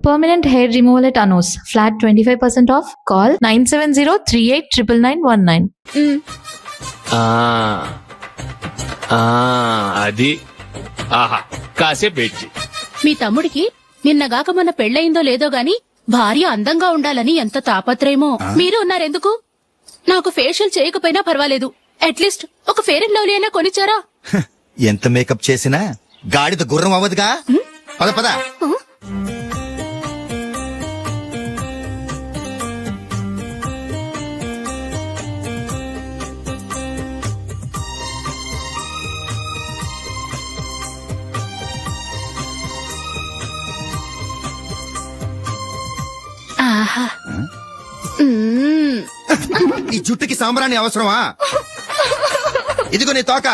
Permanent hair removal at Anu's. Flat 25% off. Call 970-389919. అది ఆహా కాసేపు వెయిట్ చెయ్. మీ తమ్ముడికి నిన్నగాక మొన్న పెళ్లయిందో లేదో గాని భార్య అందంగా ఉండాలని ఎంత తాపత్రయమో. మీరు ఉన్నారెందుకు? నాకు ఫేషియల్ చేయకపోయినా పర్వాలేదు, అట్లీస్ట్ ఒక ఫేర్ అండ్ లవ్లీ అయినా కొనిచ్చారా? ఎంత మేకప్ చేసినా గాడిద గుర్రం అవ్వదుగా. పద పద. ఆహా. ఈ జుట్టుకి సాంబ్రాణి అవసరమా? ఇదిగో నీ తోక.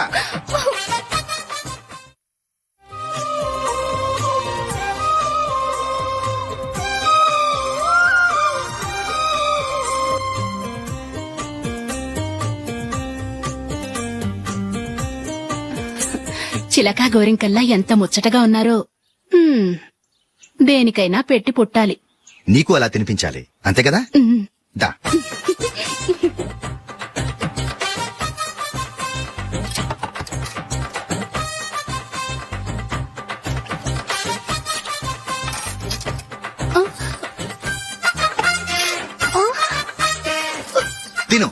చిలకా గోరింకల్లా ఎంత ముచ్చటగా ఉన్నారో. దేనికైనా పెట్టి పుట్టాలి. నీకు అలా తినిపించాలి, అంతే కదా? దా. తిను.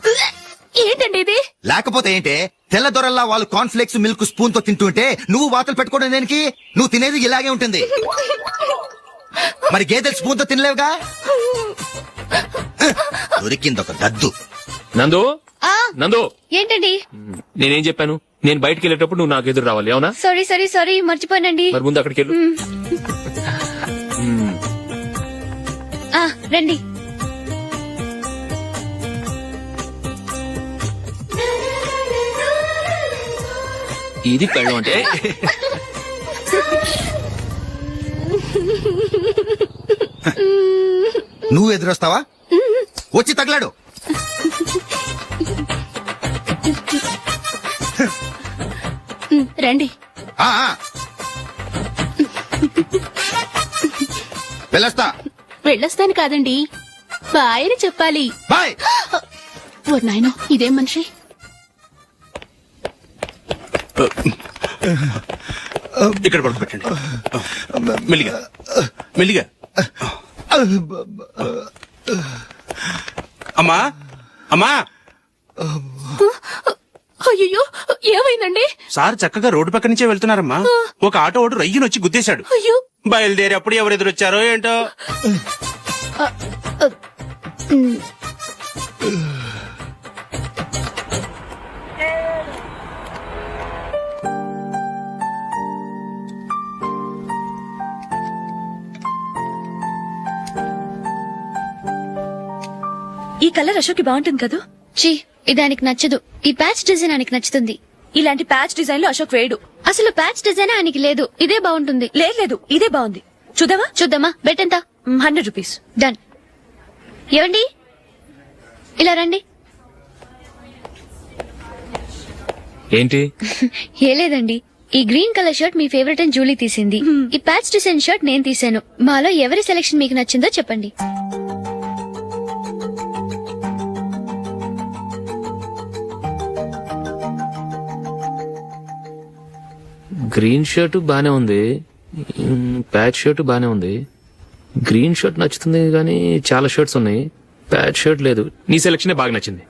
ఏంటండి ఇది? లేకపోతే ఏంటే, తెల్ల దొరల్లా వాళ్ళు కాన్ఫ్లెక్స్ మిల్క్ స్పూన్ తో తింటుంటే నువ్వు వాతలు పెట్టుకోవడం దేనికి? నువ్వు తినేది ఇలాగే ఉంటుంది. మరి గేదెలు స్పూన్ తో తినలేవుగా. దొరికింది ఒక దద్దు. నందు నందు, ఏంటండి? నేనేం చెప్పాను? నేను బయటకు వెళ్ళేటప్పుడు నువ్వు నాకు ఎదురు రావాలి, అవునా? సారీ మర్చిపోయానండి. మరి ముందు అక్కడికి వెళ్ళు. రండి. ఇది పెళ్ళం అంటే. నువ్వు ఎదురొస్తావా? వచ్చి తగలాడు. రండి. వెళ్ళొస్తా. వెళ్ళొస్తాను కాదండి, బాయ్ అని చెప్పాలి. బాయ్. ఓ నాయనో, ఇదేం మనిషి? ఇక్కడ పడుకోబెట్టండి. మెల్లిగా మెల్లిగా. అమ్మా అమ్మా. అయ్యో, ఏమైందండి? సార్ చక్కగా రోడ్డు పక్క నుంచే వెళ్తున్నారమ్మా. ఒక ఆటో ఓడు రయ్యనొచ్చి గుద్దేశాడు. అయ్యో. బయలుదేరి అప్పుడు ఎవరు ఎదురొచ్చారో ఏంటో. ఈ కలర్ అశోక్ బాగుంటుంది కదా? చీ, ఇది ఆయనకి నచ్చదు. ఈ ప్యాచ్ డిజైన్ ఆయనకి నచ్చుతుంది. ఇలాంటి ప్యాచ్ డిజైన్ లో అశోక్ వేయడు. అసలు ప్యాచ్ డిజైన్ ఆయనకి లేదు. ఇదే బాగుంటుంది. లేదు, ఇదే బాగుంది. చూద్దామా? బెట్ ఎంత? 100 రూపీస్. డన్. ఏవండి, ఇలా రండి. ఏంటి? ఏ లేదండి, ఈ గ్రీన్ కలర్ షర్ట్ మీ ఫేవరెట్ అని జూలీ తీసింది. ఈ ప్యాచ్ డిజైన్ షర్ట్ నేను తీసాను. మాలో ఎవరి సెలెక్షన్ మీకు నచ్చిందో చెప్పండి. గ్రీన్ షర్ట్ బానే ఉంది, ప్యాచ్ షర్ట్ బానే ఉంది. గ్రీన్ షర్ట్ నచ్చుతుంది కానీ చాలా షర్ట్స్ ఉన్నాయి, ప్యాచ్ షర్ట్ లేదు. నీ సెలెక్షనే బాగా నచ్చింది.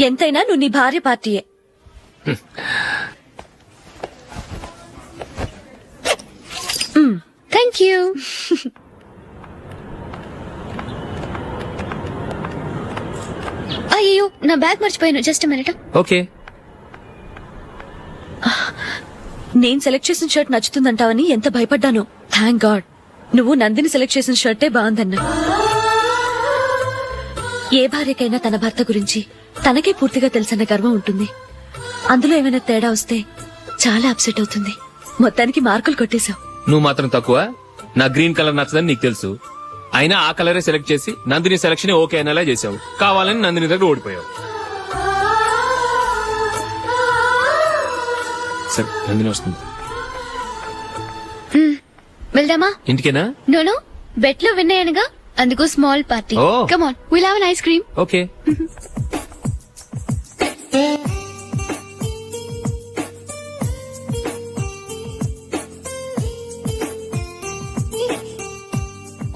ఎంతైనా నువ్వు నీ భార్య పార్టీయే. Thank you. అయ్యో, నా బ్యాగ్ మర్చిపోయాను. Just minute. ఓకే. నేను సెలెక్ట్ చేసిన షర్ట్ నచ్చుతుందంటావని ఎంత భయపడ్డాను. థ్యాంక్ గాడ్ నువ్వు నందిని సెలెక్ట్ చేసిన షర్టే బాగుందన్నా. ఏ భార్యకైనా తన భర్త గురించి తనకే పూర్తిగా తెలుసన్న గర్వం ఉంటుంది. అందులో ఏమైనా తేడా వస్తే చాలా అప్సెట్ అవుతుంది. మొత్తానికి మార్కులు కొట్టేశావు. నువ్వు మాత్రం తక్కువ. నా గ్రీన్ కలర్ నచ్చదని నీకు తెలుసు, అయినా ఆ కలరే సెలెక్ట్ చేసి నందిని సెలెక్షన్ ఓకే అనేలా చేసావు. కావాలని నందిని దగ్గర ఓడిపోయావు. సరే, నందిని వస్తుంది. వెళ్దామా? ఇంటికేనా? నోను, బెట్ లో విన్నాయనగా, అందుకు small party. Oh. Come on, will have an ice cream. Okay.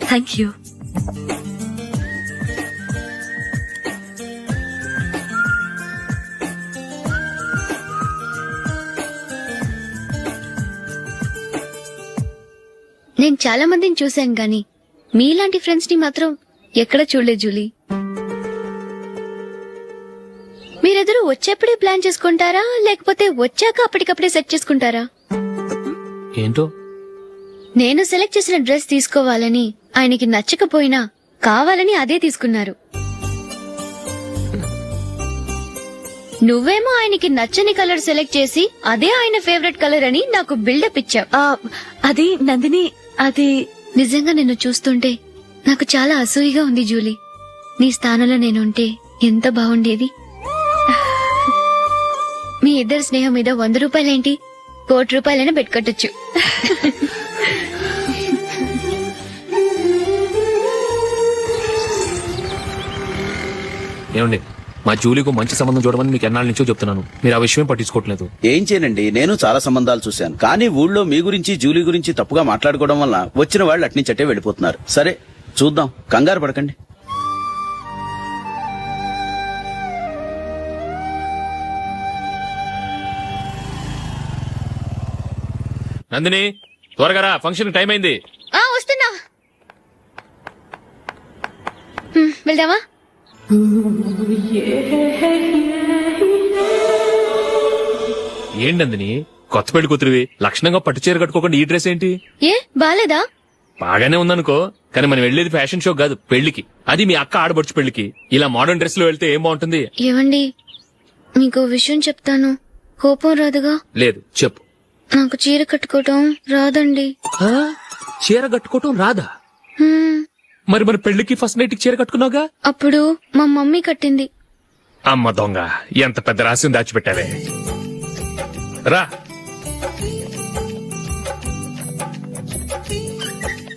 Thank you. నేను చాలా మందిని చూశాను గాని మీలాంటి ఫ్రెండ్స్ ని మాత్రం ఎక్కడ చూడలేదు జూలీ. మీరెదరూ వచ్చేప్పుడే ప్లాన్ చేసుకుంటారా, లేకపోతే వచ్చాక అప్పటికప్పుడే సెట్ చేసుకుంటారా? ఏంటో నేను సెలెక్ట్ చేసిన డ్రెస్ తీసుకోవాలని ఆయనకి నచ్చకపోయినా కావాలని అదే తీసుకున్నారు. నువ్వేమో ఆయనకి నచ్చని కలర్ సెలెక్ట్ చేసి అదే ఆయన ఫేవరెట్ కలర్ అని నాకు బిల్డప్ ఇచ్చావు. అది నందిని, అది నిజంగా నిన్ను చూస్తుంటే నాకు చాలా అసూయగా ఉంది జూలీ. నీ స్థానంలో నేనుంటే ఎంత బాగుండేది. మీ ఇద్దరి స్నేహం మీద 100 రూపాయలేంటి, 1 కోటి రూపాయలైనా పెట్టుకట్టొచ్చు. ఏమండి, మా జూలీకు మంచి సంబంధం చూడమని మీకు ఎన్నాళ్ళ నుంచో చెప్తున్నాను. మీరు ఆ విషయం పట్టించుకోవట్లేదు. ఏం చేయనండి, నేను చాలా సంబంధాలు చూశాను. కానీ ఊళ్ళో మీ గురించి జూలీ గురించి తప్పుగా మాట్లాడుకోవడం వల్ల వచ్చిన వాళ్ళు అట్నుంచటే వెళ్ళిపోతున్నారు. సరే చూద్దాం, కంగారు పడకండి. నందిని, త్వరగా రా, ఫంక్షన్ టైం అయింది. వస్తున్నా. వెళ్దామా? ఏంటి నందిని, కొత్త పెళ్లి కూతురివి, లక్షణంగా పట్టు చీర కట్టుకోకుండా ఈ డ్రెస్ ఏంటి? ఏ బాలేదా? బాగానే ఉందనుకో, కానీ మనం వెళ్ళేది ఫ్యాషన్ షో కాదు, పెళ్లికి. అది మీ అక్క ఆడబడుచు పెళ్లికి. ఇలా మోడర్న్ డ్రెస్ లో వెళ్తే ఏం బాగుంటుంది? ఏవండి, మీకు విషయం చెప్తాను, కోపం రాదుగా? లేదు, చెప్పు. నాకు చీర కట్టుకోవటం రాదండి. చీర కట్టుకోవటం రాదా? హ్మ్, మరి మన పెళ్లికి ఫస్ట్ నైట్ చీర కట్టుకున్నావుగా? అప్పుడు మా మమ్మీ కట్టింది. అమ్మ దొంగ, ఎంత పెద్ద రహస్యం దాచిపెట్టావే. రా.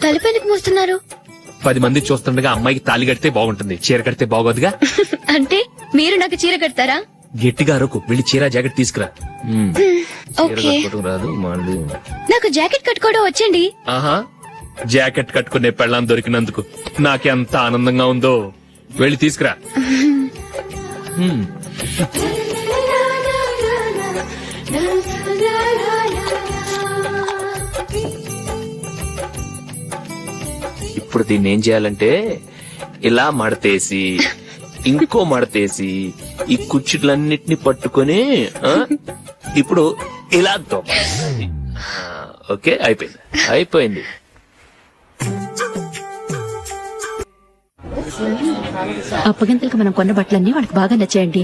తలపెందుకు మోస్తున్నారు? 10 మంది చూస్తుండగా అమ్మాయికి తాళి కడితే బాగుంటుంది, చీర కడితే బాగోదుగా. అంటే మీరు నాకు చీర కడతారా? గట్టిగా అరకు, వెళ్ళి చీర జాకెట్ తీసుకురా. చీర ఓకే, కట్టుకోవటం రాదు మళ్ళీ. నాకు జాకెట్ కట్టుకోవడం వచ్చండి. ఆహా, జాకెట్ కట్టుకునే పెళ్ళాం దొరికినందుకు నాకెంత ఆనందంగా ఉందో. వెళ్ళి తీసుకురా. హ్మ్. ఇప్పుడు దీన్ని ఏం చేయాలంటే, ఇలా మడతేసి ఇంకో మడతేసి ఈ కుర్చీలన్నిటిని పట్టుకొని ఇప్పుడు ఇలా దొక్కాలి. ఓకే, అయిపోయింది అయిపోయింది. అప్పగింతలకు మనం కొన్న బట్టలన్నీ వాళ్ళకి బాగా నచ్చాయండి.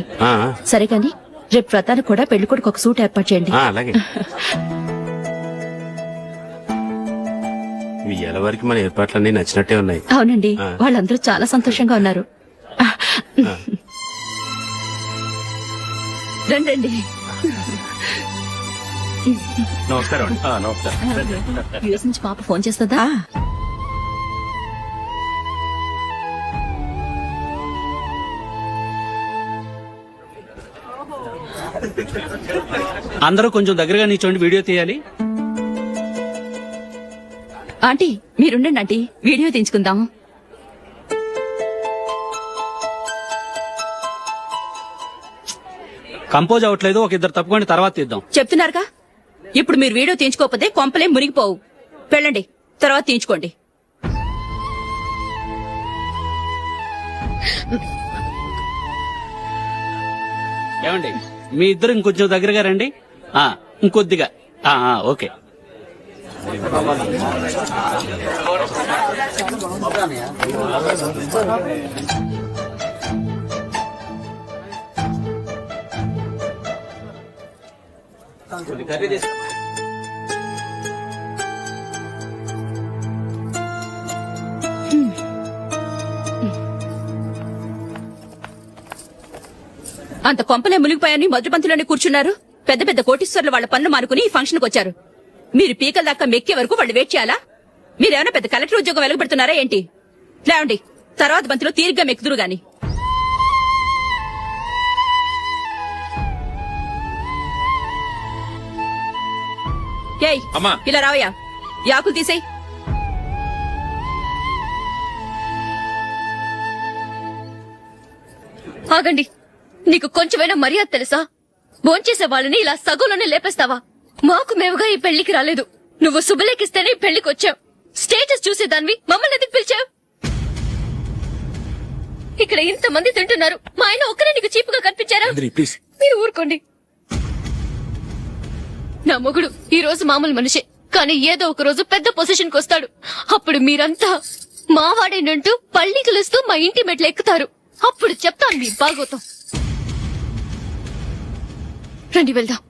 సరే కానీ రేపు వ్రతానికి కూడా పెళ్లి కొడుకు ఒక సూట్ ఏర్పాటు చేయండి. అలాగే. ఇవాళ వరకు మన ఏర్పాట్లన్నీ నచ్చినట్టే ఉన్నాయి. అవునండి, వాళ్ళందరూ చాలా సంతోషంగా ఉన్నారు. రండి. నమస్కారం. నమస్కారం. యూఎస్ నుంచి పాప ఫోన్ చేస్తుందా? అందరూ కొంచెం దగ్గరగా నిల్చోండి, వీడియో తీయాలి. ఆంటీ మీరుండండి ఆంటీ, వీడియో తీయించుకుందాం. కంపోజ్ అవ్వట్లేదు, ఒక ఇద్దరు తప్పుకోండి, తర్వాత తీద్దాం. చెప్తున్నారుగా, ఇప్పుడు మీరు వీడియో తీయించుకోకపోతే కొంపలే మునిగిపోవు. వెళ్ళండి, తర్వాత తీయించుకోండి. ఏమండి, మీ ఇద్దరు ఇంకొంచెం దగ్గరగా రండి. ఇంకొద్దిగా. ఓకే. అంత కొంపలే మునిగిపోయాని మొదటి పంతిలోనే కూర్చున్నారు. పెద్ద పెద్ద కోటీశ్వర్లు వాళ్ళ పనులు మానుకుని ఈ ఫంక్షన్కి వచ్చారు. మీరు పీకల దాకా మెక్కే వరకు వాళ్ళు వెయిట్ చేయాలా? మీరేమైనా పెద్ద కలెక్టర్ ఉద్యోగం వెలగబెడుతున్నారా ఏంటి? లేవండి, తర్వాత బంతిలో తీరిగ్గా మెక్కుదురు గాని. ఏయ్ అమ్మా. ఇలా రావయ్యా, ఈ ఆకులు తీసేయ్. ఆగండి, నీకు కొంచెమైనా మర్యాద తెలుసా? భోంచేసే వాళ్ళని ఇలా సగంలోనే లేపేస్తావా? మాకు మేముగా ఈ పెళ్లికి రాలేదు. నువ్వు శుభలేఖిస్తేనే ఈ పెళ్లికి వచ్చావు. స్టేటస్ చూసేదానివి మమ్మల్ని ఎందుకు పిలిచావు? ఇక్కడ ఇంతమంది తింటున్నారు, మా ఆయన ఒక్కరే నీకు చీపుగా కనిపించారా? ప్లీజ్. మీరు ఊరుకోండి. నా మొగుడు ఈ రోజు మామూలు మనిషే, కానీ ఏదో ఒక రోజు పెద్ద పొజిషన్ కి వస్తాడు. అప్పుడు మీరంతా మావాడేనంటూ పళ్ళి కలుస్తూ మా ఇంటి మెట్లు ఎక్కుతారు. అప్పుడు చెప్తాను మీ బాగోతాం. రండి వెళ్దాం.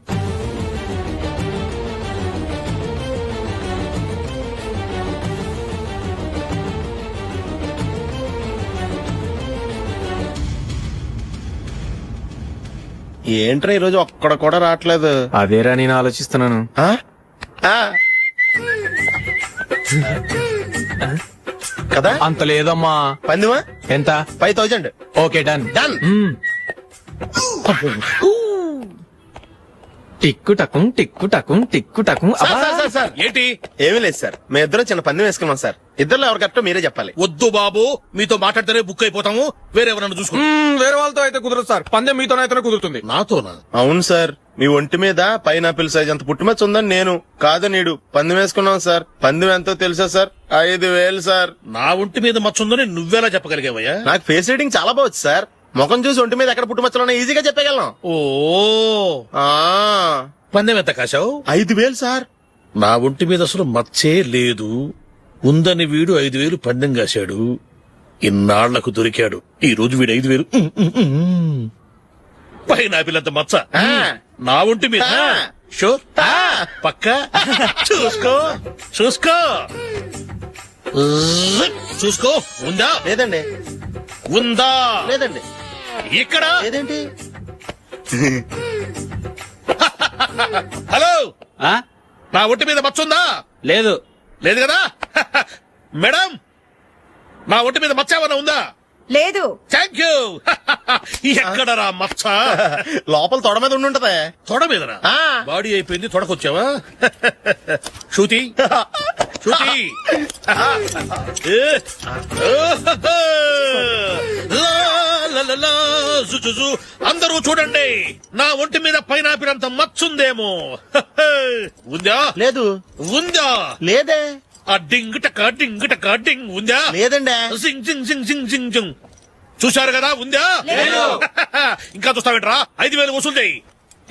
ఏంట్రా ఈరోజు ఒక్కడ కూడా రావట్లేదు. అదేరా నేను ఆలోచిస్తున్నాను. ఆ? ఆ. కదా అంత లేదమ్మా. పందిమా ఎంత? 5000. Okay done. డన్. టిక్కు టకుం టిక్కు టకుం టిక్కు టకుం. సార్ ఏంటి? ఏమీ లేదు సార్, మేము ఇద్దరం చిన్న పందెం వేసుకున్నాం సార్. ఇద్దరు ఎవరు కరెక్టో మీరే చెప్పాలి. వద్దు బాబు, మీతో మాట్లాడితేనే బుక్ అయిపోతాము. వేరెవరన్నా చూసుకుంటాం. వేరే వాళ్ళతో అయితే కుదరదు సార్, పందెం మీతోనైతే కుదురుతుంది. నాతోనా? అవును సార్, మీ ఒంటి మీద పైనాపిల్ సైజ్ అంత పుట్టుమచ్చ ఉందని నేను కాదు నీడు పందెం వేసుకున్నాం సార్. పందెం ఎంతో తెలుసా సార్? 5000 సార్. నా ఒంటి మీద మచ్చుందని నువ్వెలా చెప్పగలిగావయ్యా? నాకు ఫేస్ రీడింగ్ చాలా బాగుంది సార్. ముఖం చూసి ఒంటి మీద ఎక్కడ పుట్టుమచ్చలో ఈజీగా చెప్పగలను. ఓ, ఆ పందెం ఎంత కాశావు? 5000 సార్. నా ఒంటి మీద అసలు మచ్చే లేదు. ఉందని వీడు 5000 పందెం కాశాడు. ఇన్నాళ్లకు దొరికాడు. ఈ రోజు వీడు 5000. పైన పిల్లంత మచ్చ నా ఒంటి మీద. షూర్? పక్క చూసుకో చూసుకో చూసుకో. ఉందా? లేదండి. ఉందా? లేదండి. ఇక్కడ లేదేంటి? హలో, నా ఒంటి మీద మచ్చుందా? లేదు. లేదు కదా? మేడం, నా ఒంటి మీద మచ్చ ఏమన్నా ఉందా? లేదు. Thank you. ఎక్కడరా మచ్చ? లోపల తొడ మీద ఉండుంటదే. తొడ మీదనా? ఆ. బాడీ అయిపోయింది, తొడకొచ్చావా? శృతి శృతి. అందరూ చూడండి, నా ఒంటి మీద పైనాపిల్ అంత మచ్చుందేమో. ఉందా? లేదు. ఉందా? లేదే. ఆ డింగ్ టక డింగ్ టక డింగ్ ఉందా? లేదండి. జింగ్ జింగ్ జింగ్ జింగ్ జింగ్ జింగ్. చూశారు కదా? ఉందా? ఇంకా చూస్తావేంట్రా? 5000 వసూలు చేయి.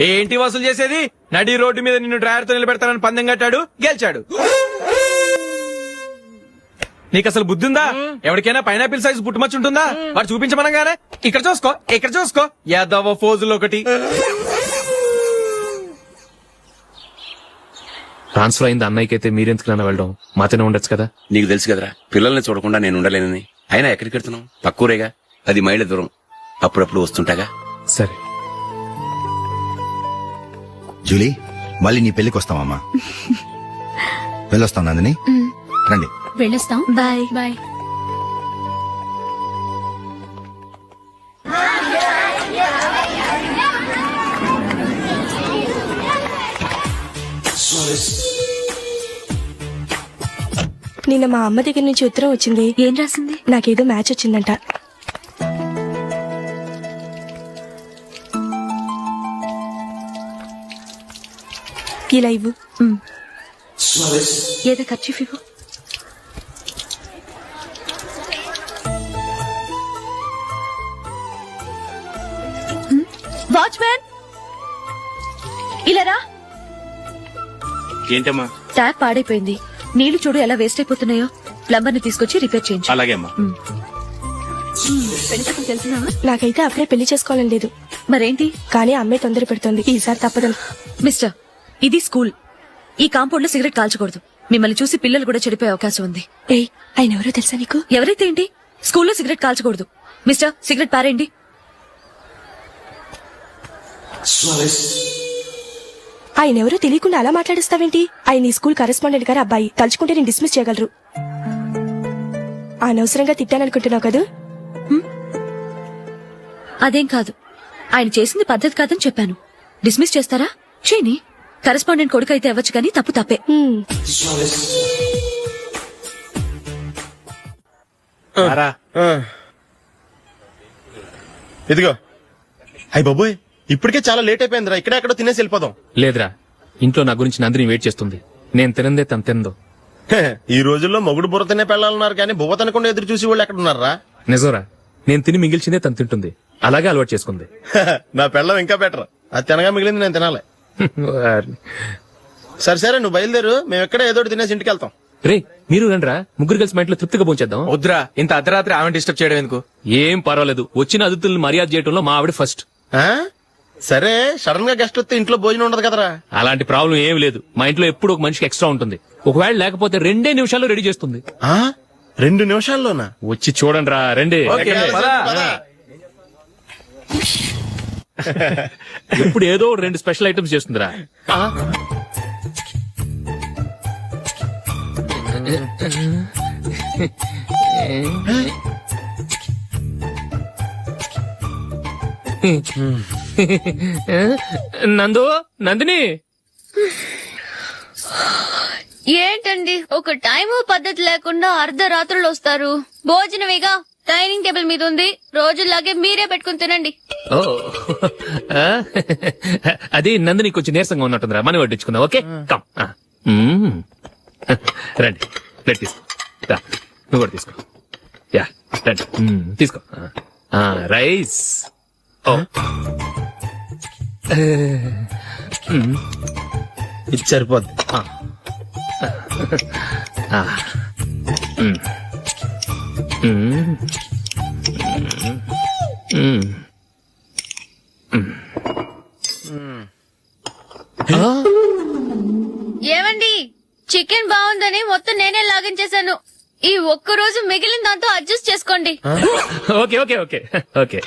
ఏంటి వసూలు చేసేది? నడి రోడ్డు మీద నిన్ను డ్రైవర్ తో నిలబెడతానని పందెం కట్టాడు, గెలిచాడు. నీకు అసలు బుద్ధి ఉందా? ఎవరికైనా పైనాపిల్ సైజ్ పుట్టుమచ్చు ఉంటుందా? వాడు చూపించమనగానే ఇక్కడ చూసుకో, ఇక్కడ చూసుకో, యాదవ ఫోజులు ఒకటి. ట్రాన్స్ఫర్ అయింది అన్నయ్యకి అయితే మీరెందుకు నాన్న వెళ్ళడం? మాతోనే ఉండొచ్చు కదా. నీకు తెలుసు కదరా, పిల్లల్ని చూడకుండా నేను ఉండలేనని. అయినా ఎక్కడికి వెళ్తున్నావు? పక్కూరేగా, 10 మైళ్ళ దూరం. అప్పుడప్పుడు వస్తుంటాగా. సరే. జూలీ, మళ్ళీ నీ పెళ్లికి వస్తామమ్మా. వెళ్ళొస్తాం నందిని. రండి. వెళ్ళొస్తాం. బాయ్. బాయ్. నిన్న మా అమ్మ దగ్గర నుంచి ఉత్తరం వచ్చింది. ఏం రాసింది? నాకేదో మ్యాచ్ వచ్చిందంట. ఇలా ఇవ్వు. ఏదో ఖర్చు ఇవ్వు. వాచ్మ్యాన్, ఇలా రా. ఏంటమ్మా? ట్యాప్ పాడైపోయింది. నీళ్లు చూడు ఎలా వేస్ట్ అయిపోతున్నాయో. ప్లంబర్ ని తీసుకొచ్చి రిపేర్ చేయించు. అలాగే అమ్మా. తెలిసినా? నాకైతే అప్పుడే పెళ్లి చేసుకోవాలని లేదు. మరేంటి? కానీ అమ్మే తొందర పెడుతోంది. ఈసారి తప్పదని. మిస్టర్, ఇది స్కూల్. ఈ కాంపౌండ్ లో సిగరెట్ కాల్చకూడదు. మిమ్మల్ని చూసి పిల్లలు కూడా చెడిపోయే అవకాశం ఉంది. ఏయ్, ఆయన ఎవరో తెలుసా నీకు? ఎవరైతే ఏంటి, స్కూల్లో సిగరెట్ కాల్చకూడదు. మిస్టర్, సిగరెట్ పారేయండి. ఆయన ఎవరో తెలియకుండా అలా మాట్లాడిస్తావేంటి? ఆయన ఈ స్కూల్ కరెస్పాండెంట్ గారు అబ్బాయి. తలుచుకుంటే నేను డిస్మిస్ చేయగలరు. అనవసరంగా తిట్టాననుకుంటున్నావు కదా? అదేం కాదు, ఆయన చేసింది పద్ధతి కాదని చెప్పాను. డిస్మిస్ చేస్తారా? చేయని. కరెస్పాండెంట్ కొడుకు అయితే అవ్వచ్చు కానీ తప్పు తప్పే. ఇదిగో అయ్యి బాబోయ్, ఇప్పటికే చాలా లేట్ అయిపోయిందిరా. ఇక్కడే ఎక్కడో తినేసి వెళ్ళిపోదాం. లేదురా, ఇంట్లో నా గురించి నందిని వెయిట్ చేస్తుంది. నేను తినందే తను తిందో. హే, ఈ రోజుల్లో మొగుడు బుర్ర తినే పెళ్ళాలన్నారు కానీ బువ్వ తినకుండా ఎదురు చూసి వాళ్ళు ఎక్కడ ఉన్నారా? నిజంరా, నేను తిని మిగిల్చిందే తను తింటుంది. అలాగే అలవాటు చేసుకుంది. నా పెళ్ళం ఇంకా బెటర్. అది తినగా మిగిలింది నేను తినాలి. సరే సరే, నువ్వు బయలుదేరు. మేము ఎక్కడ ఏదో ఒకటి తినేసి ఇంటికి వెళ్తాం. రే, మీరు రండిరా, ముగ్గురు కలిసి మా ఇంట్లో తృప్తిగా పోంచేద్దాం. వద్దురా, ఇంత అర్ధరాత్రి ఆమె డిస్టర్బ్ చేయడం ఎందుకు? ఏం పర్వాలేదు, వచ్చిన అతిథులను మర్యాద చేయడంలో మా ఆవిడ ఫస్ట్. ఆ? సరే, సడన్ గా గెస్ట్ వస్తే ఇంట్లో భోజనం ఉండదు కదరా? అలాంటి ప్రాబ్లం ఏం లేదు. మా ఇంట్లో ఎప్పుడు ఒక మనిషికి ఎక్స్ట్రా ఉంటుంది. ఒకవేళ లేకపోతే 2 నిమిషాల్లో రెడీ చేస్తుంది. ఆ? 2 నిమిషాల్లోనా? వచ్చి చూడండి రా, రండి. ఓకే, పద. ఇప్పుడు ఏదో 2 స్పెషల్ ఐటమ్స్ చేస్తుందిరా. నందు, నందిని, ఏంటండి ఒక టైము పద్ధతి లేకుండా అర్ధరాత్రులు వస్తారు? భోజనమేగా డైనింగ్ టేబుల్ మీద ఉంది. రోజుల్లాగే మీరే పెట్టుకుని తినండి. ఓ అది నందిని కొంచెం నీరసంగా ఉన్నట్టుందిరా, మనం వడ్డించుకుందాం. Okay, come. రండి, ప్లేట్ తీసుకో. రా, నువ్వు కూడా తీసుకో. యా, రండి, తీసుకో. రైస్. ఓ, ఇది సరిపోద్ది. ఏమండి, చికెన్ బాగుందని మొత్తం నేనే లాగించేశాను. ఈ ఒక్క రోజు మిగిలిన దాంతో అడ్జస్ట్ చేసుకోండి. ఓకే ఓకే ఓకే ఓకే,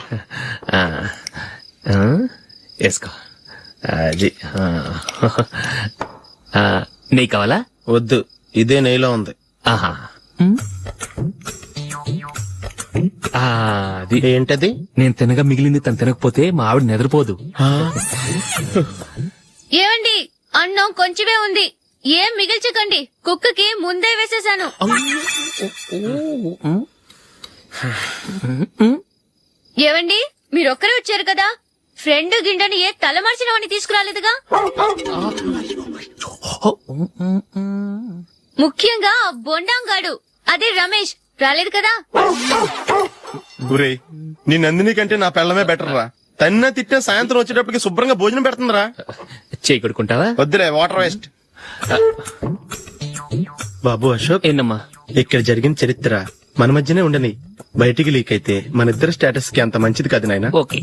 వేసుకో. అది నెయ్యి కావాలా? వద్దు, ఇదే నెయ్యిలో ఉంది. ఆహా, అది ఏంటది? నేను తినగా మిగిలింది తను తినకపోతే మా ఆవిడ నిద్రపోదు. ఏమండి, అన్నం కొంచెమే ఉంది, ఏం మిగిల్చకండి. కుక్కకి ముందే వేసేశాను. ఏవండి, మీరొక్కరే వచ్చారు కదా, ఫ్రెండ్ గిండని ఏ తలమార్చిన వాడిని తీసుకురాలేదుగా? ముఖ్యంగా ఆ బొండాంగాడు, అదే రమేష్, రాలేదు కదా? గురే, నీ నందిని కంటే నా పెళ్ళమే బెటర్ రా. తన్న తిట్టిన సాయంత్రం వచ్చేటప్పటికి శుభ్రంగా భోజనం పెడుతుందిరా. చేయి కొడుకుంటావా? వద్దులే, వాటర్ వేస్ట్. బాబు అశోక్, ఏంటమ్మా? ఇక్కడ జరిగిన చరిత్ర మన మధ్యనే ఉండని. బయటికి లీక్ అయితే మన ఇద్దరు స్టేటస్ కి అంత మంచిది కాదు నాయన. ఓకే.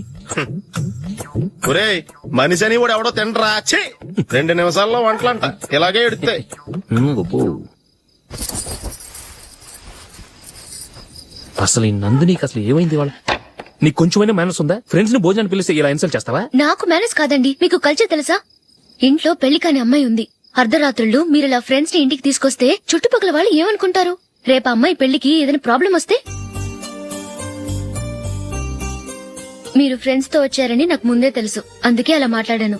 ఒరేయ్, మనిషి అని కూడా ఎవడో తినరా. 2 నిమిషాల్లో వంటలంట ఇలాగే ఎడుతాయి. అసలు ఈ నందినికి అసలు ఏమైంది? వాళ్ళ నీకు కొంచెమైనా మేనస్ ఉందా? ఫ్రెండ్స్ ని భోజనాన్ని పిలిస్తే ఇలా ఇన్సల్ట్ చేస్తావా? నాకు మేనేజ్ కాదండి, మీకు కల్చర్ తెలుసా? ఇంట్లో పెళ్లి కాని అమ్మాయి ఉంది. అర్ధరాత్రుళ్ళు మీరు ఇలా ఫ్రెండ్స్ ని ఇంటికి తీసుకొస్తే చుట్టుపక్కల వాళ్ళు ఏమనుకుంటారు? రేపు అమ్మాయి పెళ్లికి ఏదైనా ప్రాబ్లం వస్తే? మీరు ఫ్రెండ్స్ తో వచ్చారని నాకు ముందే తెలుసు, అందుకే అలా మాట్లాడాను.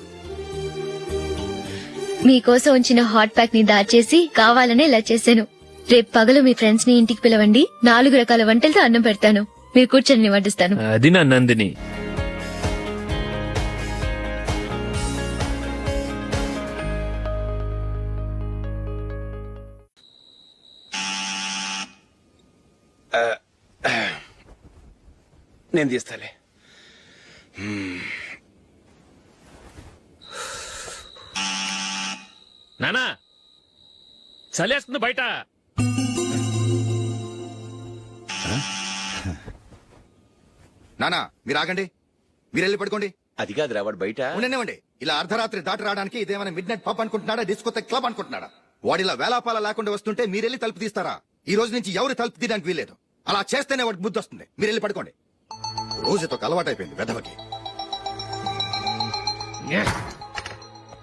మీకోసం ఉంచిన హాట్ ప్యాక్ ని దాచేసి కావాలనే ఇలా చేశాను. రేపు పగలు మీ ఫ్రెండ్స్ ని ఇంటికి పిలవండి, 4 రకాల వంటలతో అన్నం పెడతాను. మీరు కూర్చొని వడ్డిస్తాను. అది నా నందిని. నేను తీస్తాలే. నానా, చలేస్తుంది బయట. నానా, మీరు ఆగండి. మీరు వెళ్ళి పడుకోండి. అది కాదురా, వాడు బయట. ఉండనివ్వండి. ఇలా అర్ధరాత్రి దాటి రావడానికి ఇదేమైనా మిడ్ నైట్ పబ్ అనుకుంటున్నాడా, డిస్కోతే క్లబ్ అనుకుంటున్నాడా? వాడిలా వేలాపాల లేకుండా వస్తుంటే మీరెళ్ళి తలుపు తీస్తారా? ఈ రోజు నుంచి ఎవరు తలుపు తీయడానికి వీల్లేదు. అలా చేస్తేనే వాడికి బుద్ధి వస్తుంది. మీరు వెళ్ళి పడుకోండి. రోజుతో అలవాటైపోయింది వెధవకి.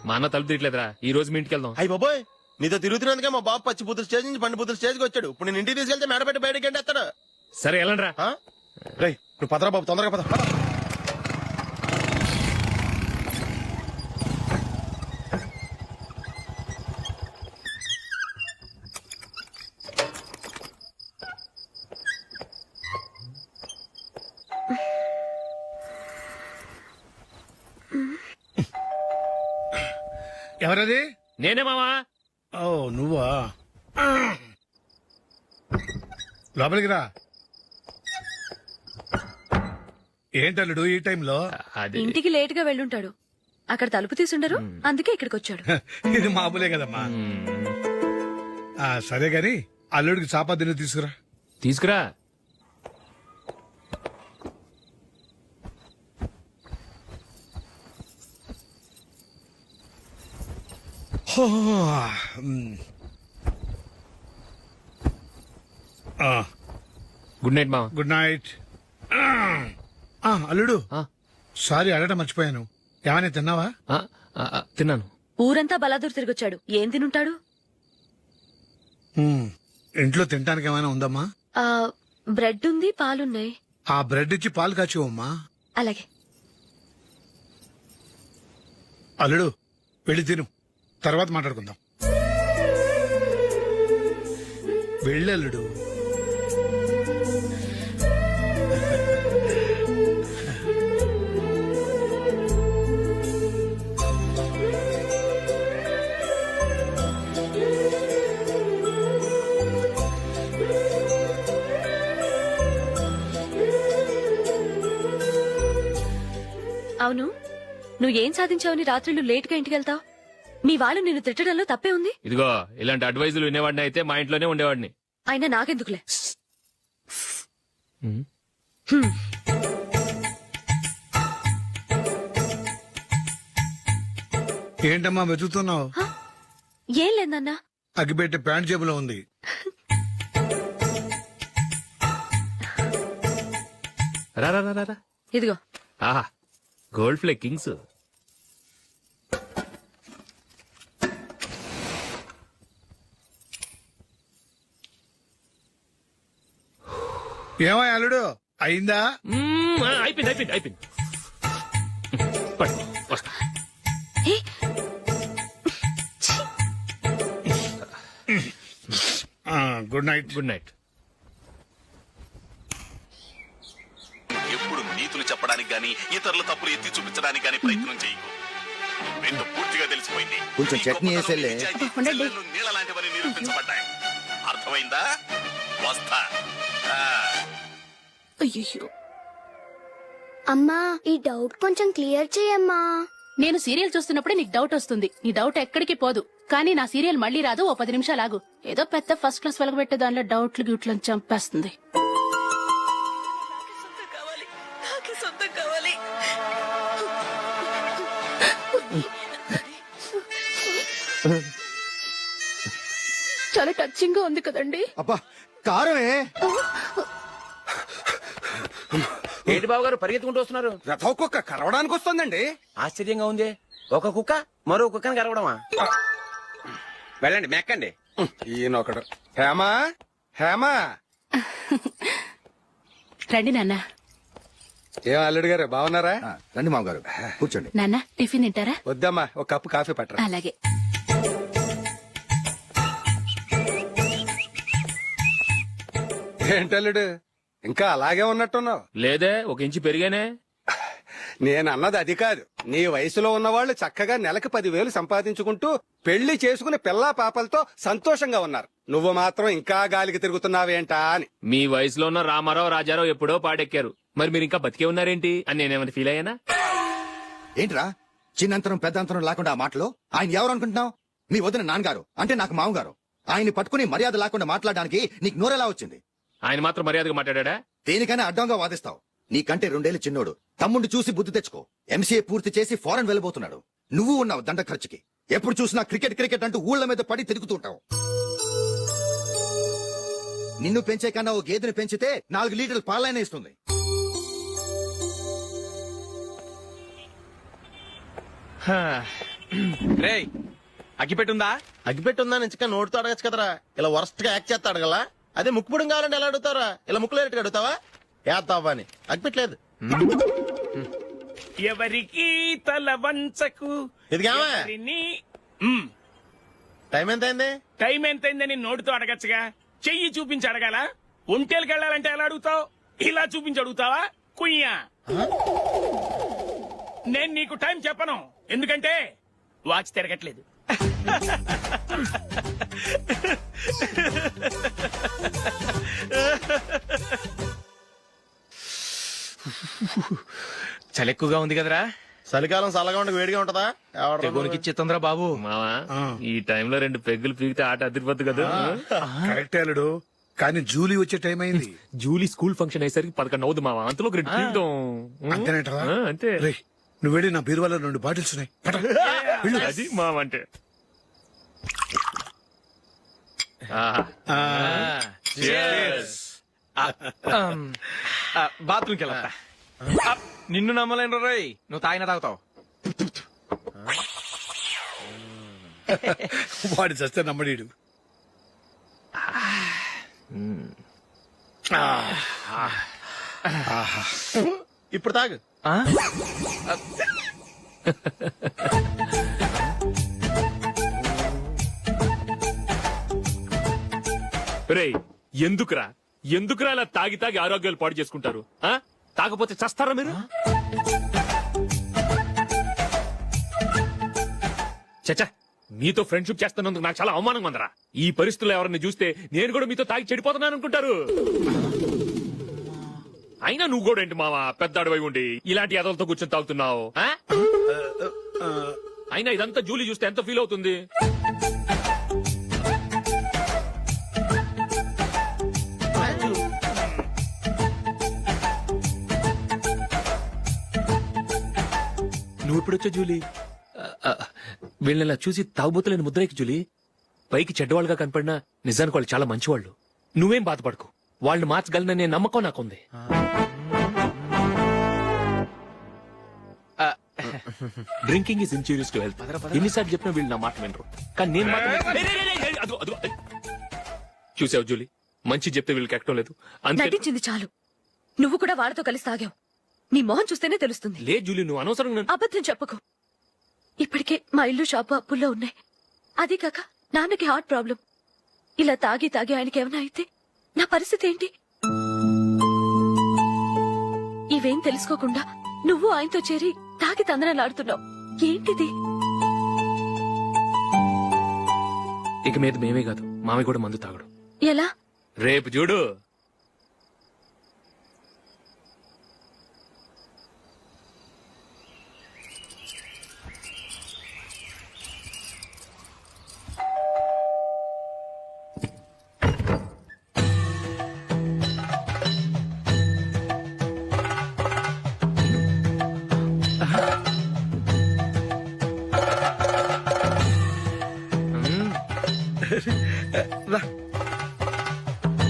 మా అన్న తలుపు తీయట్లేదురా, ఈ రోజు మీ ఇంటికి వెళ్దాం. అయ్యి బాబోయ్, నీతో తిరుగుతున్నందుకే మా బాబు పచ్చి బుద్ధుల స్టేజ్ నుంచి పండు బుద్ధుల స్టేజ్కి వచ్చాడు. ఇప్పుడు నేను ఇంటికి తీసుకెళ్తే మేడ పెట్టి బయటకి ఎండేస్తాడు. సరే వెళ్ళండి రా. రై నువ్వు పదరా బాబు, తొందరగా పద. ఎవరది? నేనే మావా. ఓ నువ్వా? లోపలికి రా. ఏంటల్లుడు ఈ టైంలో? అది ఇంటికి లేట్ గా వెళ్ళుంటాడు. అక్కడ తలుపు తీసుండరు, అందుకే ఇక్కడికి వచ్చాడు. ఇది మామూలే కదమ్మా. సరే గాని అల్లుడికి చాపాదిని తీసుకురా. తీసుకురా. గుడ్ నైట్ మావా. Good night. అల్లుడు సారీ అడగటం మర్చిపోయాను. ఏమైనా తిన్నావా? తిన్నాను. ఊరంతా బలాదూర్ తిరిగొచ్చాడు, ఏం తినుంటాడు? ఇంట్లో తినడానికి ఏమైనా ఉందమ్మా? బ్రెడ్ ఉంది, పాలున్నాయి. ఆ బ్రెడ్ ఇచ్చి పాలు కాచివమ్మా. అలాగే. అల్లుడు వెళ్ళి తిను, తర్వాత మాట్లాడుకుందాం. వెళ్ళల్లుడు. అవును, నువ్వేం సాధించావని రాత్రులు లేట్ గా ఇంటికి వెళ్తావు? మీ వాళ్ళు నిన్ను తిట్టడంలో తప్పే ఉంది. ఇదిగో ఇలాంటి అడ్వైజులు వినేవాడిని అయితే మా ఇంట్లోనే ఉండేవాడిని. అయినా నాకెందుకులే. ఏంటమ్మా వెతుకుతున్నావు? ఏం లేదన్నా. అగ్గిపెట్టి ప్యాంట్ జేబులో ఉంది. రా రా రా రా. ఇదిగో. ఆహా, గోల్డ్ ఫ్లే కింగ్స్. ఏమో అల్లుడు అయిందా? అయిపోయింది అయిపోయింది అయిపోయింది. పట్టు, వస్తా. Good night. Good night. ఎప్పుడు నీతులు చెప్పడానికి గాని ఇతరుల తప్పులు ఎత్తి చూపించడానికి గాని ప్రయత్నం చేయకు. రెండు పూర్తిగా తెలిసిపోయింది. కొంచెం చట్నీ వేసేలే. నీళ్ళ లాంటివని నిరూపించబడ్డాయి. అర్థమైందా? వస్తా. అయ్యో, అమ్మా ఈ డౌట్ కొంచెం క్లియర్ చేయమ్మా. నేను సీరియల్ చూస్తున్నప్పుడే నీకు డౌట్ వస్తుంది. నీ డౌట్ ఎక్కడికి పోదు. కానీ నా సీరియల్ మళ్ళీ రాదు. ఓ 10 నిమిషాలు ఆగు. ఏదో పెద్ద ఫస్ట్ క్లాస్ వెలగబెట్టే దానిలో డౌట్లు గిట్లని చంపేస్తుంది. చాలా టచింగ్ గా ఉంది కదండి. అబ్బా కారమే. ఏంటి బాబు గారు పరిగెత్తుకుంటూ వస్తున్నారు? రథ కుక్క కరవడానికి వస్తుందండి. ఆశ్చర్యంగా ఉంది. ఒక కుక్క మరో కుక్కని కరవడమా? వెళ్ళండి, మెక్కండి. ఈయనొకడు. హేమా హేమా. రండి నాన్న. ఏం అల్లుడు గారు బాగున్నారా? రండి మామగారు కూర్చోండి. నాన్న టిఫిన్ తింటారా? వద్దమ్మా, ఒక కప్పు కాఫీ పట్టరా. అలాగే. ఏంటల్లుడు ఇంకా అలాగే ఉన్నట్టున్నావు? లేదే, ఒక ఇంచు పెరిగానే. నేను అన్నది అది కాదు. నీ వయసులో ఉన్నవాళ్ళు చక్కగా నెలకు 10,000 సంపాదించుకుంటూ పెళ్లి చేసుకుని పిల్లా పాపలతో సంతోషంగా ఉన్నారు. నువ్వు మాత్రం ఇంకా గాలికి తిరుగుతున్నావేంటా అని. మీ వయసులో ఉన్న రామారావు రాజారావు ఎప్పుడో పాడెక్కారు. మరి మీరు ఇంకా బతికే ఉన్నారేంటి అని నేనేమైనా ఫీల్ అయ్యానా? ఏంట్రా చిన్నంతరం పెద్దంతరం లేకుండా ఆ మాటలు? ఆయన ఎవరు అనుకుంటున్నావు? మీ వదిన నాన్నగారు, అంటే నాకు మామగారు. ఆయన్ని పట్టుకుని మర్యాద లేకుండా మాట్లాడడానికి నీకు నోరెలా వచ్చింది? ఆయన మాత్రం మర్యాదగా మాట్లాడా? దేనికైనా అడ్డంగా వాదిస్తావు. నీకంటే 2 ఏళ్ల చిన్నోడు. తమ్ముడు చూసి బుద్ధి తెచ్చుకో. ఎంసీఏ పూర్తి చేసి ఫారెన్ వెళ్ళబోతున్నాడు. నువ్వు ఉన్నావు దండ ఖర్చుకి. ఎప్పుడు చూసినా క్రికెట్ క్రికెట్ అంటూ ఊళ్ళ మీద పడి తిరుగుతుంటావు. నిన్ను పెంచే కన్నా ఓ గేదెని పెంచితే 4 లీటర్లు పాలైనా ఇస్తుంది. రేయ్ అగ్గిపెట్టుందా? అగ్గిపెట్టుందా నుంచి నోటితో అడగచ్చు కదరా, ఇలా వరస్ట్ గా యాక్ట్ చేస్తా అడగలా. అదే ముక్కుపుడం కావాలంటే ఎలా అడుగుతారా, ఇలా ముక్కులు అడుగుతావా ఏత్తావా అని. అగ్గిపెట్టలేదు. ఎవరికి తల వంచకు. ఇది కావా టైం ఎంత అయింది? టైం ఎంతైందని నోటితో అడగచ్చుగా, చెయ్యి చూపించి అడగాల. ఒంటేలకు వెళ్ళాలంటే ఎలా అడుగుతావు? ఇలా చూపించి అడుగుతావా? కుయ్యా. నేను నీకు టైం చెప్పను, ఎందుకంటే వాచ్ తిరగట్లేదు. చలి ఎక్కువగా ఉంది కదరా. చలికాలం చల్లగా ఉండి వేడిగా ఉంటదా? తెగోనికి ఇచ్చేతుందిరా బాబు. మావా ఈ టైంలో 2 పెగ్గులు పీకితే ఆట అదిరిపోద్దు కదా. కరెక్ట్ అల్లుడు, కానీ జూలీ వచ్చే టైం అయింది. జూలీ స్కూల్ ఫంక్షన్ అయ్యేసరికి 11 అవుదు మావా, అంతలో 2 పీకుతాం. అంతేనేటవా? అంతే. రేయ్, నువ్వు వెళ్ళి నా బీరువాలో 2 బాటిల్స్ ఉన్నాయి, పట. వెళ్ళు. అది మావా అంటే. బాత్రూమ్కి వెళ్ళా. నిన్ను నమ్మలేను రోయ్, నువ్వు తాగినా తాగుతావు. వాడి చస్తే నమ్మడీడు. ఇప్పుడు తాగు. రేయ్ ఎందుకురా ఇలా తాగి తాగి ఆరోగ్యాలు పాడు చేసుకుంటారు? తాగపోతే చస్తారా మీరు? చచ్చా, మీతో ఫ్రెండ్షిప్ చేస్తున్నందుకు నాకు చాలా అవమానంగా ఉందరా. ఈ పరిస్థితుల్లో ఎవరిని చూస్తే నేను కూడా మీతో తాగి చెడిపోతున్నాను అనుకుంటారు. అయినా నువ్వు కూడా ఏంటి మావా, పెద్ద అడవై ఉండి ఇలాంటి ఎదలతో కూర్చొని తాగుతున్నావు? అయినా ఇదంతా జూలీ చూస్తే ఎంత ఫీల్ అవుతుంది? నువ్వు ఎప్పుడొచ్చా జూలీ? వీళ్ళని చూసి తాగుబోతులేని ముద్రేకి జూలీ. పైకి చెడ్డవాళ్ళుగా కనపడినా నిజానికి వాళ్ళు చాలా మంచివాళ్ళు. నువ్వేం బాధపడకు, వాళ్ళని మార్చగలననే నమ్మకం నాకుంది. Drinking is injurious to health. ఎన్నిసార్లు చెప్పినా వీళ్ళు నా మాట వినరు, కానీ నేను మాత్రం. చూసావు జూలీ, మంచి చెప్తే వీళ్ళకి ఎక్కడం లేదు. అంతే. నటించింది చాలు. నువ్వు కూడా వాళ్ళతో కలిసి తాగావు. నీ మొహం చూస్తేనే తెలుస్తుంది. లే జూలీ, నువ్వు అనవసరంగా అబద్ధం చెప్పకు. ఇప్పటికే మా ఇల్లు షాపు అప్పుల్లో ఉన్నాయి. అదీ కాక నాన్నకి హార్ట్ ప్రాబ్లం. ఇలా తాగి తాగి ఆయనకి ఏమైనా అయితే నా పరిస్థితి ఏంటి? ఇవేం తెలుసుకోకుండా నువ్వు ఆయనతో చేరి తాగి తందనలాడుతున్నావు. ఏంటిది? ఇక మీద మేమే కాదు, మామి కూడా మందు తాగడు. ఎలా? రేపు చూడు.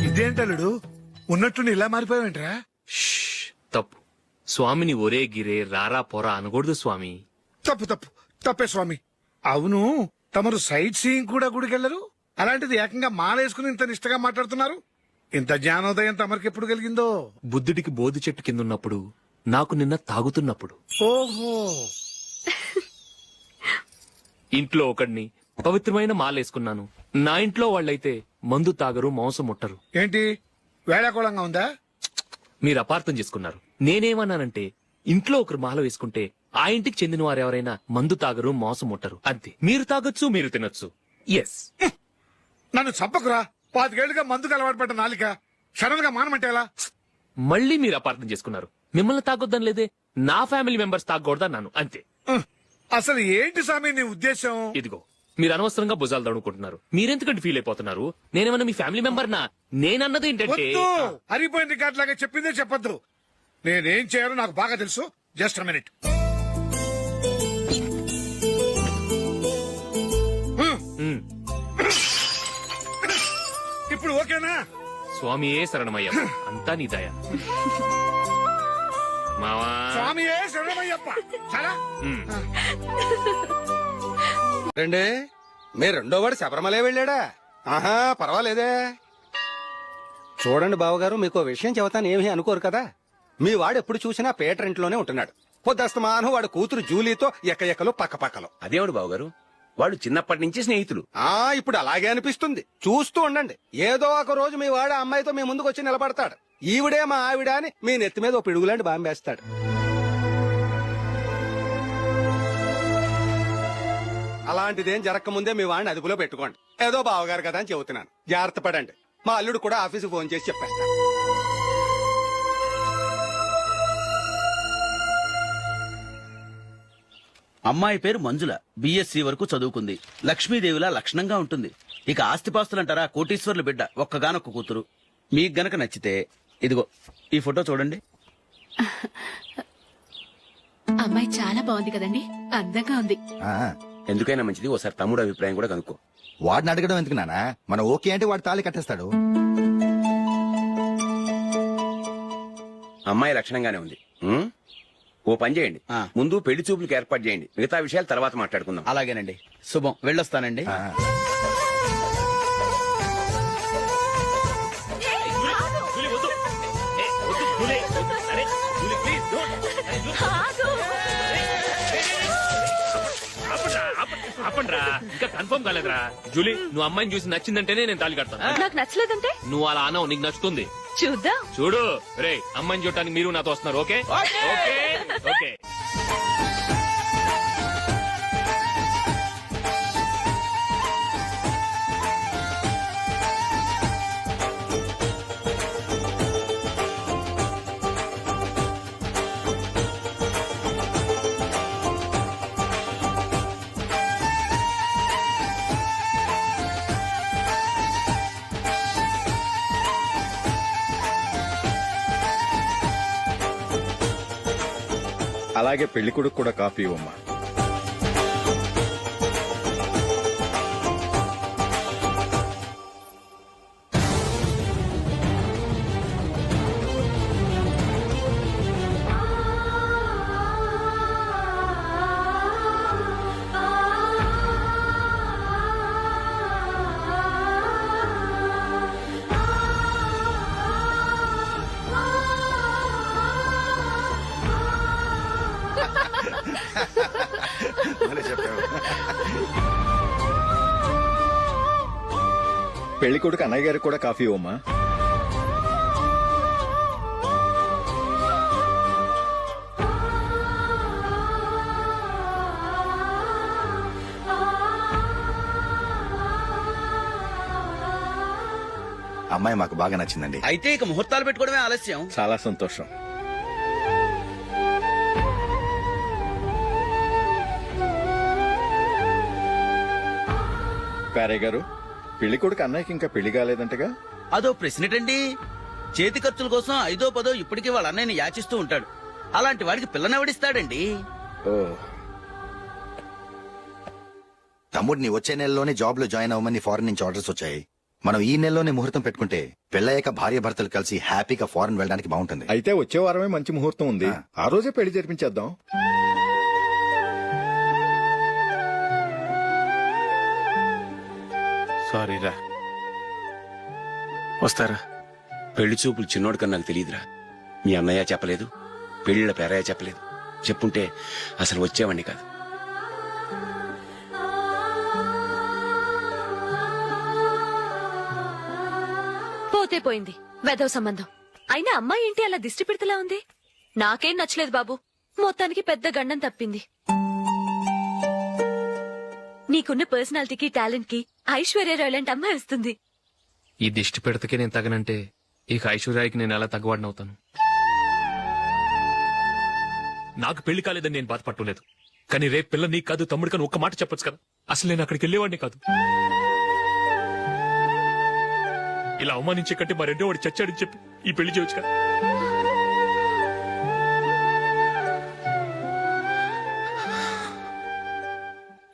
ఇదేంటల్లుడు, ఉన్నట్టుండి ఇలా మారిపోయావేంట్రా? తప్పు స్వామిని ఒరే గిరే రారా పోరా అనకూడదు స్వామి. తప్పే స్వామి. అవును, తమరు సైట్ సీయింగ్ కూడా గుడికెళ్లరు, అలాంటిది ఏకంగా మాలేసుకుని ఇంత నిష్టగా మాట్లాడుతున్నారు. ఇంత జ్ఞానోదయం తమరికి ఎప్పుడు కలిగిందో? బుద్ధుడికి బోధి చెట్టు కింద ఉన్నప్పుడు, నాకు నిన్న తాగుతున్నప్పుడు. ఓహో. ఇంట్లో ఒకడిని పవిత్రమైన మాలేసుకున్నాను. నా ఇంట్లో వాళ్ళైతే మందు తాగరు, మాంసం ముట్టరు. ఏంటి వేళాకోళంగా ఉందా? మీరు అపార్థం చేసుకున్నారు. నేనేమన్నానంటే, ఇంట్లో ఒకరు మాల వేసుకుంటే ఆ ఇంటికి చెందిన వారు ఎవరైనా మందు తాగరు, మాంసం ముట్టరు, అంతే. మీరు తాగొచ్చు, మీరు తినొచ్చు. ఎస్. నన్ను చంపకురా. 5 ఏళ్లుగా మందుకు అలవాటు పడ్డ నాలిక సడన్ గా మానమంటే ఎలా? మళ్ళీ మీరు అపార్థం చేసుకున్నారు. మిమ్మల్ని తాగొద్దని లేదే, నా ఫ్యామిలీ మెంబర్స్ తాగకూడదన్నాను, అంతే. అసలు ఏంటి స్వామి నీ ఉద్దేశం? ఇదిగో, మీరు అనవసరంగా భుజాలు దడుకుంటున్నారు. మీరెందుకంటే ఫీల్ అయిపోతున్నారు? నేనేమన్నా మీ ఫ్యామిలీ మెంబర్ నా? నేనన్నది ఏంటంటే, అరిపోయిన రికార్డ్ లాగా చెప్పిందే చెప్పొద్దు. నేనేం చేయాలో నాకు బాగా తెలుసు. Just minute. ఇప్పుడు ఓకేనా? స్వామియే శరణమయ్య, అంతా నీ దయ. మావా స్వామియే శరణమయ్యప్ప. చాలా రండి మీ రెండో వాడు శబరిమలే వెళ్ళాడా? ఆహా పర్వాలేదే. చూడండి బావగారు, మీకు విషయం చెబుతాను, ఏమీ అనుకోరు కదా. మీ వాడు ఎప్పుడు చూసినా పేటర్ ఇంట్లోనే ఉంటున్నాడు. పొద్దస్తమానం వాడు కూతురు జూలీతో ఎక్కలు పక్కపక్కలో. అదేమిటి బావగారు, వాళ్ళు చిన్నప్పటి నుంచి స్నేహితులు. ఇప్పుడు అలాగే అనిపిస్తుంది. చూస్తూ ఉండండి, ఏదో ఒక రోజు మీ వాడు అమ్మాయితో మీ ముందుకు వచ్చి నిలబడతాడు. ఈవిడే మా ఆవిడ అని మీ నెత్తి మీద ఓ పిడుగులాంటి బాంబేస్తాడు. అలాంటిదేం జరగకముందే మీ వాడిని అదుపులో పెట్టుకోండి. ఏదో బావగారు కదా అని చెబుతున్నాను, జాగ్రత్త పడండి. మా అల్లుడు కూడా ఆఫీసు ఫోన్ చేసి చెప్పేస్తాను. అమ్మాయి పేరు మంజుల, బిఎస్సి వరకు చదువుకుంది. లక్ష్మీదేవిలా లక్షణంగా ఉంటుంది. ఇక ఆస్తిపాస్తులంటారా, కోటీశ్వర్ల బిడ్డ, ఒక్కగానొక్క కూతురు. మీకు గనక నచ్చితే ఇదిగో ఈ ఫోటో చూడండి. అమ్మాయి చాలా బాగుంది కదండి, అందంగా ఉంది. ఎందుకైనా మంచిది ఒకసారి తమ్ముడు అభిప్రాయం కూడా కనుక్కో. వాడిని అడగడం ఎందుకు నానా, మనం ఓకే అంటే వాడు తాళి కట్టేస్తాడు. అమ్మాయి లక్షణంగానే ఉంది. ఓ పని చేయండి, ముందు పెళ్లి చూపులకు ఏర్పాటు చేయండి, మిగతా విషయాలు తర్వాత మాట్లాడుకుందాం. అలాగేనండి, శుభం, వెళ్ళొస్తానండి. ఆపండ్రా, ఇంకా కన్ఫర్మ్ కాలేదురా. జూలీ, నువ్వు అమ్మాయిని చూసి నచ్చిందంటేనే నేను తాళి కడతాను. నాకు నచ్చలేదంటే నువ్వు అలా అనవు, నీకు నచ్చుతుంది. చూద్దాం. చూడు రే, అమ్మాయిని చూడటానికి మీరు నాతో వస్తున్నారు. Okay okay okay. అలాగే పెళ్లి కొడుకు కూడా కాఫీ ఇవ్వమ్మా. పెళ్లి కొడుకు అన్నయ్య గారికి కూడా కాఫీ ఇవ్వమ్మా. అమ్మాయి మాకు బాగా నచ్చిందండి. అయితే ఇక ముహూర్తాలు పెట్టుకోవడమే ఆలస్యం. చాలా సంతోషం. పేరయ్య గారు, పెళ్లి కొడుకు అన్నయ్యకి ఇంకా పెళ్లి కాలేదంటగా? అదో ప్రశ్నటండి. చేతి ఖర్చుల కోసం 5ో 10 ఇప్పటికీ వాళ్ళ అన్నయ్యని యాచిస్తూ ఉంటాడు. అలాంటి వాడికి పిల్లనెవడిస్తాడండి? ఓ, తమ్ముడిని వచ్చే నెలలోనే జాబ్ లో జాయిన్ అవ్వమని ఫారెన్ నుంచి ఆర్డర్స్ వచ్చాయి. మనం ఈ నెలలోనే ముహూర్తం పెట్టుకుంటే పెళ్ళయ్యాక భార్య భర్తలు కలిసి హ్యాపీగా ఫారెన్ వెళ్ళడానికి బాగుంటుంది. అయితే వచ్చే వారమే మంచి ముహూర్తం ఉంది, ఆ రోజే పెళ్లి జరిపించేద్దాం. సారీరా, వస్తారా? పెళ్లి చూపులు చిన్నోడు కన్నా నాకు తెలియదురా. మీ అన్నయ్య చెప్పలేదు, పెళ్లిళ్ళ పేరయ్య చెప్పలేదు. చెప్పుంటే అసలు వచ్చేవాడిని కాదు. పోతే పోయింది వెధవ సంబంధం. అయినా అమ్మాయి ఏంటి అలా దిష్టి పెడతలా ఉంది? నాకేం నచ్చలేదు బాబు. మొత్తానికి పెద్ద గండం తప్పింది. నీకున్న పర్సనాలిటీకి టాలెంట్ కి ఐశ్వర్యరావు లాంటి అమ్మాయి వస్తుంది. ఈ దిష్టి పెడతకే నేను తగనంటే ఇక ఐశ్వర్యానికి నేను ఎలా తగ్గవాడినవుతాను? నాకు పెళ్లి కాలేదని నేను బాధపడలేదు, కానీ రేపు పిల్ల నీకు కాదు తమ్ముడు కానీ ఒక్క మాట చెప్పొచ్చు కదా. అసలు నేను అక్కడికి వెళ్ళేవాడిని కాదు. ఇలా అవమానించే కంటే మా రెండో వాడు చచ్చాడని చెప్పి ఈ పెళ్లి చేయొచ్చు కదా.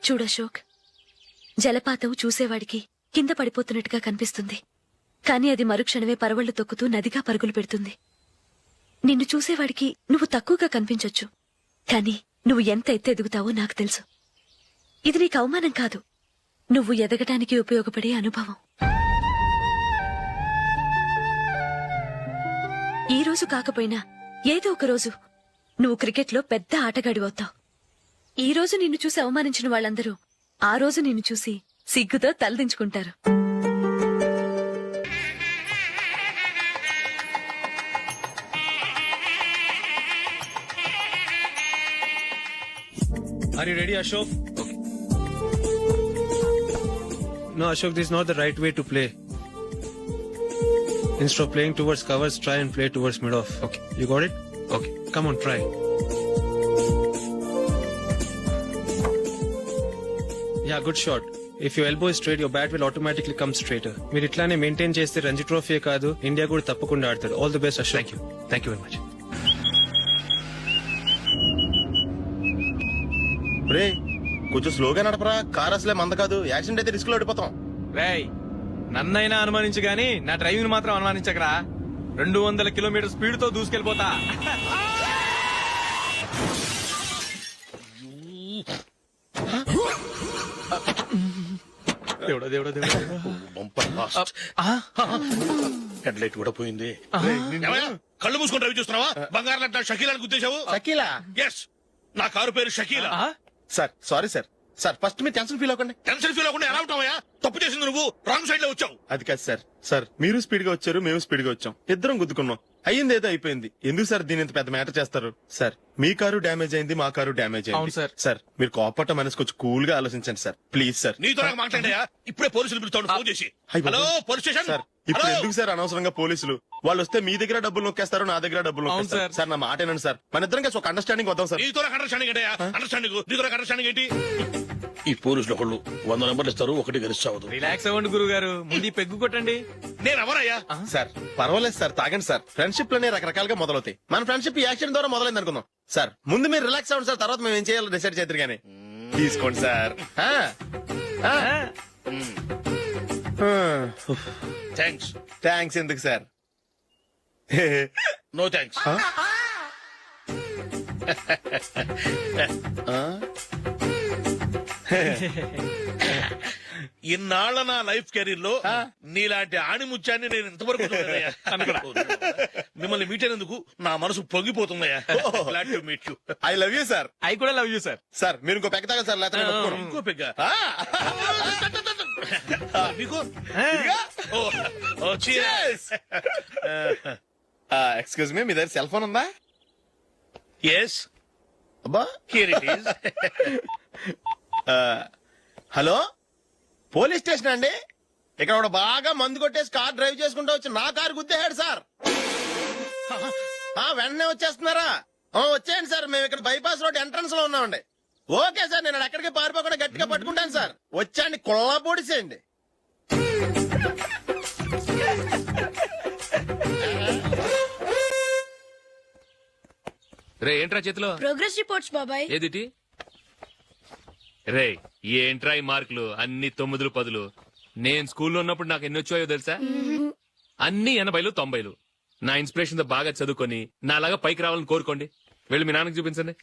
చూడశోక్, జలపాతం చూసేవాడికి కింద పడిపోతున్నట్టుగా కనిపిస్తుంది, కానీ అది మరుక్షణమే పరవళ్లు తొక్కుతూ నదిగా పరుగులు పెడుతుంది. నిన్ను చూసేవాడికి నువ్వు తక్కువగా కనిపించొచ్చు, కానీ నువ్వు ఎంత ఎత్తు ఎదుగుతావో నాకు తెలుసు. ఇది నీకు అవమానం కాదు, నువ్వు ఎదగటానికి ఉపయోగపడే అనుభవం. ఈ రోజు కాకపోయినా ఏదో ఒక రోజు నువ్వు క్రికెట్లో పెద్ద ఆటగాడివవుతావు. ఈ రోజు నిన్ను చూసి అవమానించిన వాళ్ళందరూ ఆ రోజు నిన్ను చూసి సిగ్గుతో తలదించుకుంటారు. Are you ready, Ashok? Okay. No, Ashok, this is not the right way to play. Instead of playing towards covers, try and play towards mid-off. Okay. You got it? Okay. Come on, try. Yeah, good shot. If your elbow is straight, your bat will automatically come straighter. మీరు ఇట్లానే maintain చేస్తే Ranji trophy కాదు, India కూడా తప్పకుండా ఆడతాడు. All the best, Ashok. Thank you very much. రే కొంచెం స్లోగా నడపరా, కార్ అసలే మంద కాదు, యాక్సిడెంట్ అయితే రిస్క్ లో ఓడిపోతాం. రేయ్, నన్నైనా అనుమానించు గాని నా డ్రైవింగ్ మాత్రం అనుమానించకరా. 200 కిలోమీటర్ స్పీడ్ తో దూసుకెళ్ళిపోతా. దేవుడా దేవుడా దేవుడా. హెడ్ లైట్ కూడా పోయింది. కళ్ళు మూసుకొని డ్రైవ్ చూస్తున్నావా? బంగారం లాంటి షకీలా గుర్తించావు? షకీలా? ఎస్, నా కారు పేరు Shakeela. Sir sorry sir. Sir first మీరు టెన్షన్ ఫీల్ అవ్వకండి. టెన్షన్ ఫీల్ అవ్వకుండా ఎలా ఉంటావా? తప్పు చేసింది నువ్వు, రాంగ్ సైడ్ లో వచ్చావు. అది కాదు సార్. సార్ మీరు స్పీడ్ గా వచ్చారు, మేము స్పీడ్ గా వచ్చాం, ఇద్దరం గుద్దుకున్నాం. అయ్యింది ఏదో అయిపోయింది. ఎందుకు సార్ దీని ఇంత పెద్ద మ్యాటర్ చేస్తారు? సార్ మీ కారు డ్యామేజ్ అయింది, మా కారు డ్యామేజ్ అవును అయింది. సార్. సార్ మీరు కోపట్ట మనసు కొంచెం కూల్ గా ఆలోచించండి సార్, ప్లీజ్ సార్. నీతో నాకు మాట్లాడాయా? ఇప్పుడే పోలీసులు పిలుస్తాను, ఫోన్ చేసి. అయ్ బాబోయ్. Hello police station. సార్ ఇప్పుడు ఎందుకు సార్ అనవసరంగా పోలీసులు? వాళ్ళు వస్తే మీ దగ్గర డబ్బులు నొక్కేస్తారు, నా దగ్గర డబ్బులు అవును నొక్కేస్తారు. సార్. సార్ నా మాట ఏనండి సార్, మన ఇద్దరం కలిసి ఒక అండర్స్టాండింగ్ వద్దాం సార్. నీతో నాకు అండర్స్టాండింగ్ ఏంటయ్యా? అండర్స్టాండింగ్ నీతో నాకు అండర్స్టాండింగ్ ఏంటి? ఈ పోలీసులు ఒకళ్ళు 100 నెంబర్లు ఇస్తారు, ఒకటి గెలిచావదు. రిలాక్స్ అవ్వండి గురువు గారు, ముందు ఈ పెగ్గు కొట్టండి. నేను ఎవరయ్యా? సార్ పర్వాలేదు సార్, తాగండి సార్. ఫ్రెండ్షిప్ లోనే రకరకాలుగా మొదలవుతాయి. మన ఫ్రెండ్షిప్ ఈ యాక్షన్ ద్వారా మొదలైంది అనుకుందాం. సార్ ముందు మీరు రిలాక్స్ అవ్వండి సార్, తర్వాత మేము ఏం చేయాలో డిసైడ్ చేద్దరు కానీ. తీసుకోండి సార్. థ్యాంక్స్. థ్యాంక్స్ ఎందుకు సార్? No thanks. ఇన్నాళ్ల నా లైఫ్ కెరీర్ లో నీలాంటి ఆణిముత్యాన్ని నేను ఇంతవరకు చూడలేదయ్యా. మిమ్మల్ని మీట్ అయినందుకు నా మనసు పొంగిపోతుందయ్యా. Glad to meet you. I love you sir. I కూడా లవ్ యూ సార్. సార్ మీరు ఇంకో పెక్క తాగండి సార్, లేకపోతే నేను ఒప్పుకోను. ఇంకో పెగ్గ మీకు? ఎక్స్క్యూజ్ మీ, మీ దగ్గర సెల్ ఫోన్ ఉందా? ఎస్, అబ్బా here it is. Hello police station అండి. ఇక్కడ ఒకడు బాగా మందు కొట్టేసి కార్ డ్రైవ్ చేసుకుంటూ వచ్చి నా కారు గుద్దేశాడు సార్. వెంటనే వచ్చేస్తున్నారా? వచ్చేయండి సార్, మేము ఇక్కడ బైపాస్ రోడ్ ఎంట్రన్స్ లో ఉన్నామండి. ఓకే సార్, నేను ఎక్కడికి పారిపోకుండా గట్టిగా పట్టుకుంటాను సార్. వచ్చాండి, కుళ్ళ పొడిసేయండి. రే ఏంట్రా చేతిలో? ప్రోగ్రెస్ రిపోర్ట్స్ బాబాయ్. ఏదిటి? రే ఏంట్రా ఈ మార్కులు అన్ని 9, 10? నేను స్కూల్లో ఉన్నప్పుడు నాకు ఎన్ని వచ్చాయో తెలుసా? అన్ని 80, 90. నా ఇన్స్పిరేషన్ తో బాగా చదువుకొని నాలాగా పైకి రావాలని కోరుకోండి. వెళ్ళి మీ నాన్నకి చూపించండి.